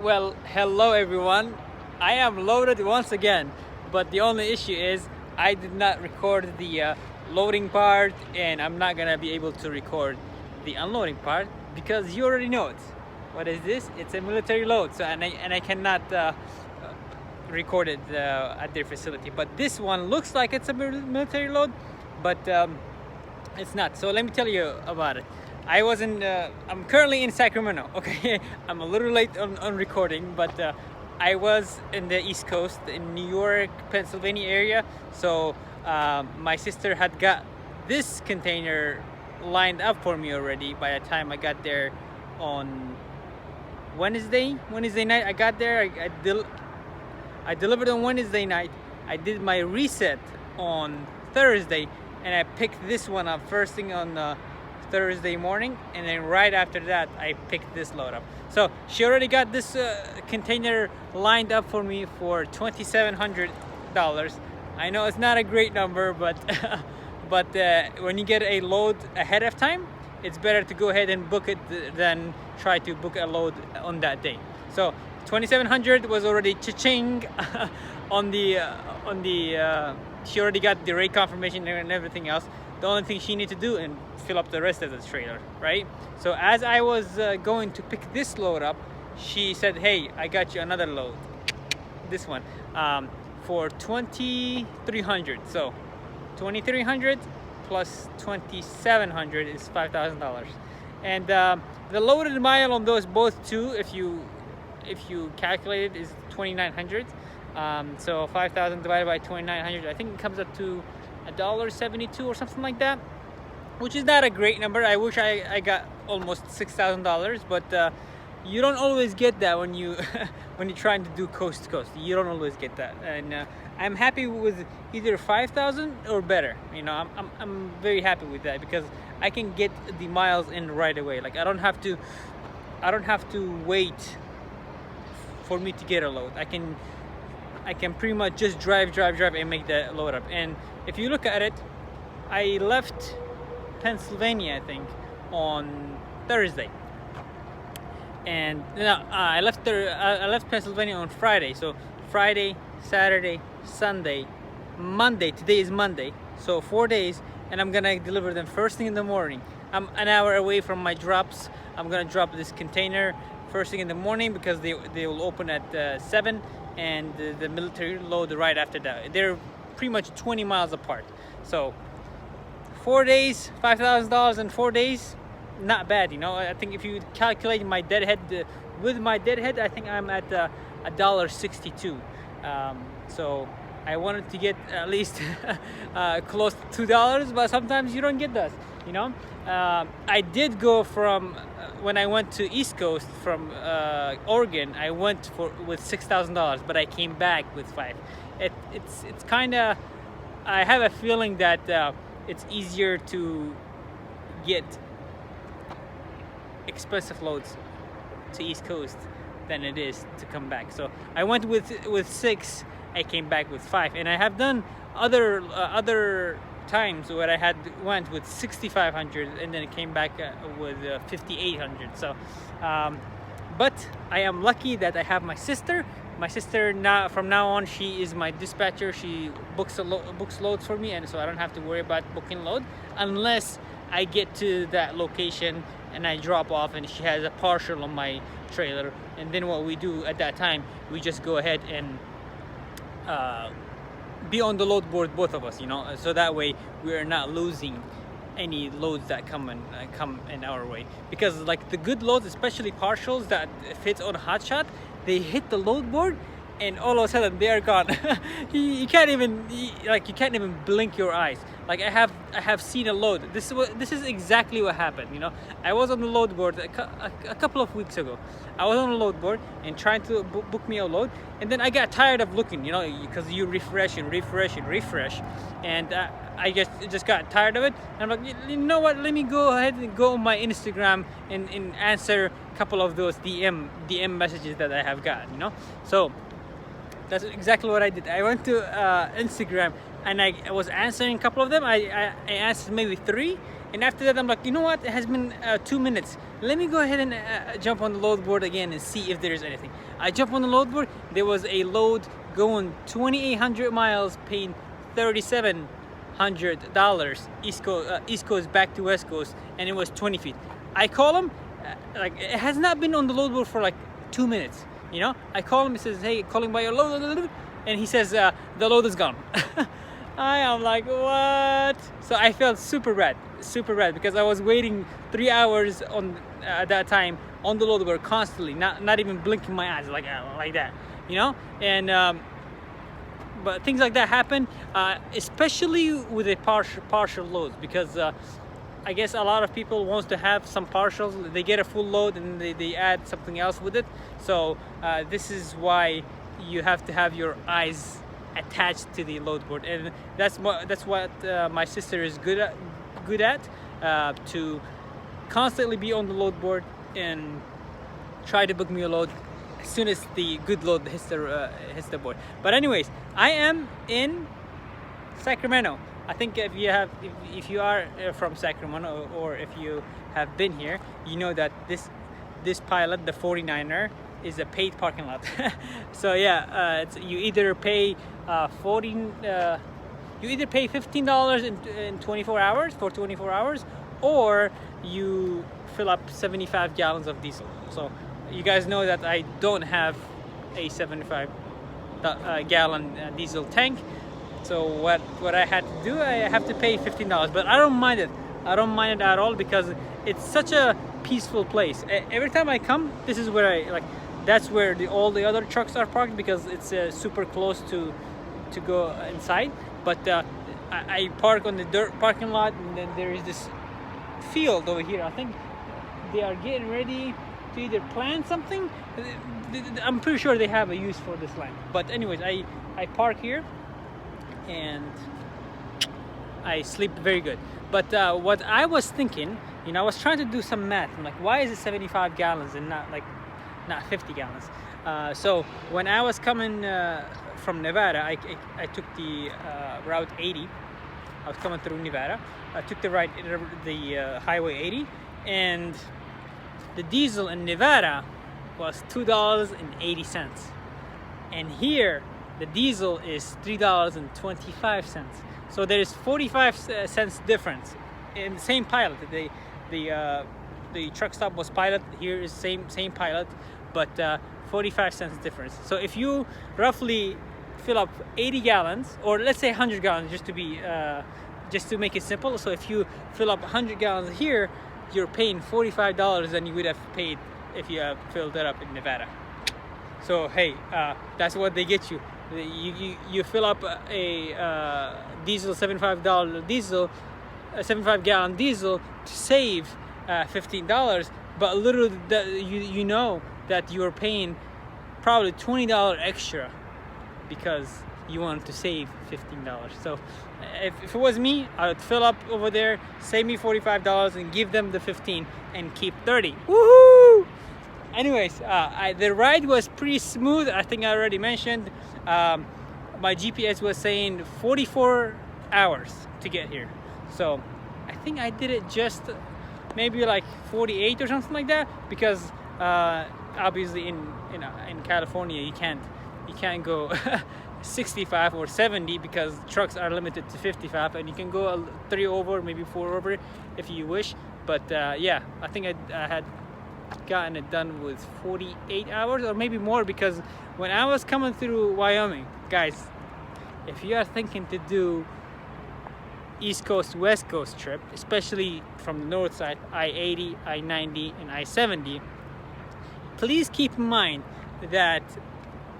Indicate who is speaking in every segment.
Speaker 1: Well, hello everyone. I am loaded once again, but the only issue is I did not record the loading part, and I'm not gonna be able to record the unloading part because you already know it. What is this? It's a military load, so and I cannot record it at their facility. But this one looks like it's a military load, but it's not. So let me tell you about it. I'm currently in Sacramento. Okay, I'm a little late on recording, but I was in the East Coast, in New York, Pennsylvania area. So my sister had got this container lined up for me already by the time I got there on Wednesday night. I got there. I delivered on Wednesday night. I did my reset on Thursday, and I picked this one up first thing on Thursday morning, and then right after that I picked this load up. So she already got this container lined up for me for $2,700. I know it's not a great number, but but when you get a load ahead of time, it's better to go ahead and book it than try to book a load on that day. So 2,700 was already cha-ching on the she already got the rate confirmation and everything else. The only thing she needs to do and fill up the rest of the trailer, right? So as I was going to pick this load up, she said, "Hey, I got you another load, this one, for 2,300. So 2,300 plus 2,700 is $5,000, and the loaded mile on those both two, if you calculate it, is 2,900. So 5,000 divided by 2,900, I think it comes up to $1.72 or something like that, which is not a great number. I wish I got almost $6,000, but you don't always get that when you when you're trying to do coast to coast. You don't always get that, and I'm happy with either 5,000 or better. You know, I'm very happy with that because I can get the miles in right away. Like I don't have to wait for me to get a load. I can pretty much just drive and make that load up. And if you look at it, I left Pennsylvania, I think, on Thursday, and I left Pennsylvania on Friday. So Friday, Saturday, Sunday, Monday. Today is Monday, so 4 days, and I'm gonna deliver them first thing in the morning. I'm an hour away from my drops. I'm gonna drop this container first thing in the morning because they will open at 7, and the military load right after that. They're pretty much 20 miles apart. So 4 days, $5,000 in 4 days, not bad. You know, I think if you calculate my deadhead with my deadhead, I think I'm at $1.62. So I wanted to get at least close to $2, but sometimes you don't get that. You know, I did go from when I went to East Coast from Oregon. I went with $6,000, but I came back with 5. It's kind of, I have a feeling that it's easier to get expensive loads to East Coast than it is to come back. So I went with 6. I came back with 5, and I have done other times where I went with 6,500 and then it came back with 5,800. So but I am lucky that I have my sister. Now, from now on, she is my dispatcher. She books loads for me, and so I don't have to worry about booking load unless I get to that location and I drop off and she has a partial on my trailer. And then what we do at that time, we just go ahead and be on the load board, both of us, you know, so that way we are not losing any loads that come in our way. Because like the good loads, especially partials that fit on Hotshot, they hit the load board and all of a sudden they are gone. you can't even blink your eyes. Like I have seen a load. This is exactly what happened. You know, I was on the load board a couple of weeks ago. I was on the load board and trying to book me a load, and then I got tired of looking. You know, because you refresh, and I just got tired of it. And I'm like, you know what? Let me go ahead and go on my Instagram and answer a couple of those DM messages that I have got. You know, so that's exactly what I did. I went to Instagram and I was answering a couple of them. I answered maybe 3, And after that, I'm like, you know what? It has been 2 minutes. Let me go ahead and jump on the load board again and see if there's anything. I jump on the load board. There was a load going 2,800 miles, paying $3,700 East Coast back to West Coast, and it was 20 feet. I call him, like it has not been on the load board for like 2 minutes. You know, I call him. He says, "Hey, calling by your load," and he says, "The load is gone." I am like, what? So I felt super bad because I was waiting 3 hours on at that time on the load board constantly, not even blinking my eyes like that, you know. And but things like that happen, especially with a partial loads, because I guess a lot of people wants to have some partials. They get a full load and they add something else with it. So this is why you have to have your eyes attached to the load board, and that's what my sister is good at, to constantly be on the load board and try to book me a load as soon as the good load hits the board. But anyways, I am in Sacramento. I think if you are from Sacramento, or if you have been here, you know that this Pilot, the 49er, is a paid parking lot. So yeah, you either pay $15 in 24 hours for 24 hours, or you fill up 75 gallons of diesel. So you guys know that I don't have a 75 gallon diesel tank. So what I had to do, I have to pay $15, but I don't mind it. I don't mind it at all, because it's such a peaceful place. Every time I come, this is where that's where all the other trucks are parked, because it's super close to go inside. But I park on the dirt parking lot, and then there is this field over here. I think they are getting ready to either plant something. I'm pretty sure they have a use for this land. But anyways, I park here and I sleep very good. But what I was thinking, you know, I was trying to do some math. I'm like, why is it 75 gallons and not 50 gallons? So when I was coming from Nevada, I took the Route 80. I was coming through Nevada. I took the Highway 80, and the diesel in Nevada was $2.80, and here the diesel is $3.25. So there is 45 cents difference in the same Pilot. The truck stop was Pilot. Here is same Pilot, but 45 cents difference. So if you roughly fill up 80 gallons, or let's say 100 gallons, just to make it simple. So if you fill up 100 gallons here, you're paying $45 than you would have paid if you have filled it up in Nevada. So hey, that's what they get you. You fill up a diesel, $75 diesel, a 75 gallon diesel, to save $15, but little that you know that you're paying probably $20 extra because you want to save $15. So if it was me, I would fill up over there, save me $45 and give them the 15 and keep 30. Woohoo! Anyways, the ride was pretty smooth. I think I already mentioned, my GPS was saying 44 hours to get here. So I think I did it just maybe like 48 or something like that, because obviously in California you can't go 65 or 70 because trucks are limited to 55, and you can go 3 over, maybe 4 over if you wish. But yeah, I think I had gotten it done with 48 hours or maybe more, because when I was coming through Wyoming, guys, if you are thinking to do East Coast West Coast trip, especially from the north side, I-80, I-90 and I-70, please keep in mind that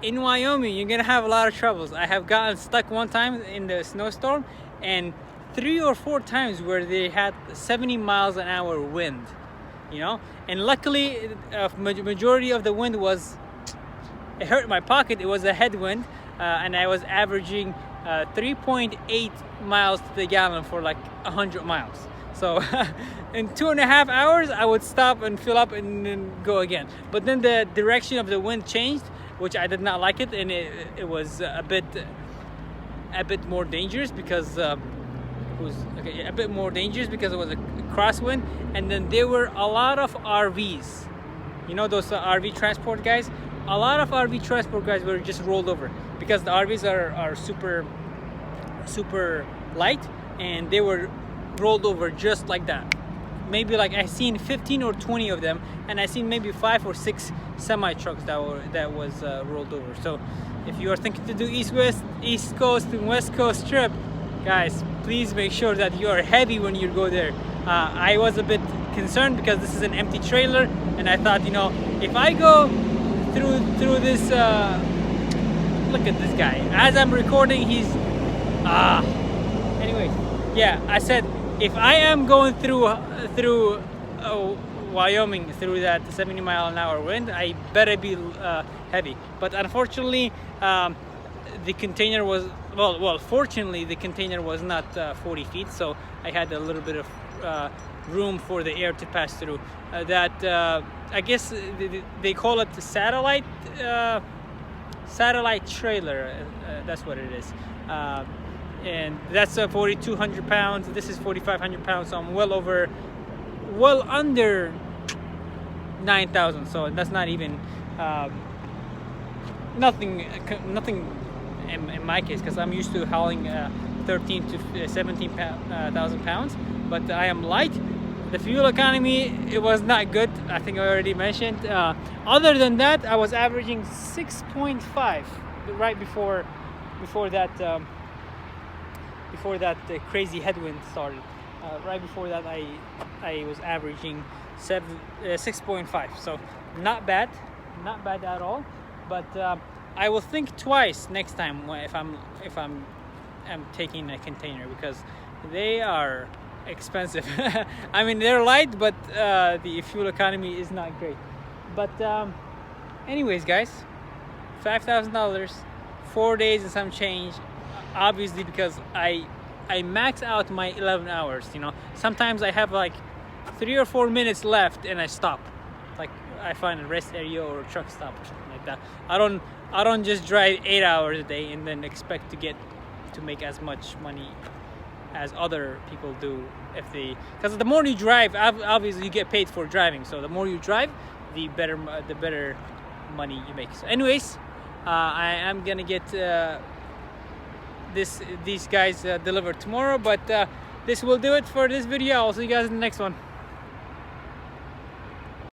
Speaker 1: in Wyoming you're gonna have a lot of troubles. I have gotten stuck one time in the snowstorm, and 3 or 4 times where they had 70 miles an hour wind, you know, and luckily majority of the wind was, it hurt my pocket. It was a headwind, and I was averaging 3.8 miles to the gallon for like 100 miles. So in 2.5 hours I would stop and fill up and then go again. But then the direction of the wind changed, which I did not like it, and it was a bit more dangerous, because was okay, a bit more dangerous because it was a crosswind, and then there were a lot of RVs. You know those RV transport guys? A lot of RV transport guys were just rolled over because the RVs are super light, and they were rolled over just like that. Maybe like I seen 15 or 20 of them, and I seen maybe 5 or 6 semi trucks that was rolled over. So if you are thinking to do East Coast and West Coast trip, guys, please make sure that you are heavy when you go there. I was a bit concerned because this is an empty trailer, and I thought, you know, if I go through this, look at this guy. As I'm recording, he's anyways, yeah, I said if I am going through Wyoming through that 70-mile-an-hour wind, I better be heavy. But unfortunately, the container was fortunately the container was not 40 feet, so I had a little bit of room for the air to pass through. I guess they call it the satellite trailer. That's what it is. And that's 4,200 pounds. This is 4,500 pounds, so I'm well under 9,000. So that's not even nothing in my case, because I'm used to hauling 13 to 17,000 pounds. But I am light. The fuel economy, it was not good. I think I already mentioned. Other than that, I was averaging 6.5 right before that. Before that crazy headwind started, right before that I was averaging 6.5. So not bad at all. But I will think twice next time if I'm taking a container, because they are expensive. I mean, they're light, but the fuel economy is not great. But anyways, guys, $5,000, 4 days and some change. Obviously, because I max out my 11 hours. You know, sometimes I have like 3 or 4 minutes left and I stop, like I find a rest area or a truck stop or something like that. I don't just drive 8 hours a day and then expect to make as much money as other people do. Because the more you drive, obviously you get paid for driving, so the more you drive, the better money you make. So anyways, I am gonna get these guys delivered tomorrow, but this will do it for this video. I'll see you guys in the next one.